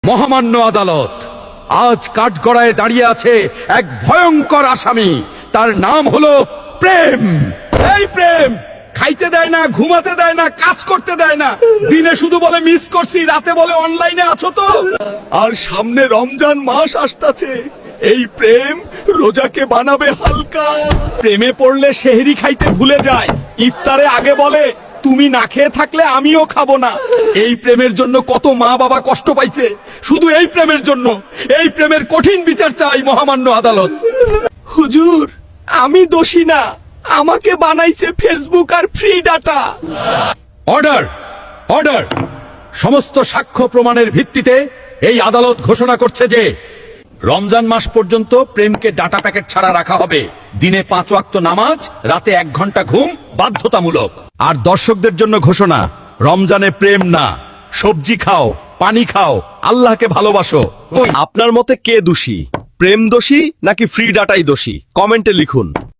মহামান্য আদালত, আজ কাঠগড়ায় দাঁড়িয়ে আছে এক ভয়ঙ্কর আসামি। তার নাম হলো প্রেম। এই প্রেম খাইতে দেয় না, ঘুমাতে দেয় না, কাজ করতে দেয় না। দিনে শুধু বলে মিস করছি, রাতে বলে অনলাইনে আছো তো। আর সামনে রমজান মাস আসতেছে, এই প্রেম রোজাকে বানাবে হালকা। প্রেমে পড়লে সেহরি খাইতে ভুলে যায়, ইফতারে আগে বলে তুমি না খেয়ে থাকলে আমিও খাবো না। এই প্রেমের জন্য কত মা বাবা কষ্ট পাইছে, শুধু এই প্রেমের জন্য। এই প্রেমের কঠিন বিচার চাই মহামান্য আদালত। হুজুর, আমি দোষী না, আমাকে বানাইছে ফেসবুক আর ফ্রি ডাটা। Order, order. সমস্ত সাক্ষ্য প্রমাণের ভিত্তিতে এই আদালত ঘোষণা করছে যে রমজান মাস পর্যন্ত প্রেমকে ডাটা প্যাকেট ছাড়া রাখা হবে। দিনে 5 ওয়াক্ত নামাজ, রাতে 1 ঘন্টা ঘুম বাধ্যতামূলক। আর দর্শকদের জন্য ঘোষণা, রমজানে প্রেম না, সবজি খাও, পানি খাও, আল্লাহকে ভালোবাসো। আপনার মতে কে দোষী, প্রেম দোষী নাকি ফ্রি ডাটাই দোষী? কমেন্টে লিখুন।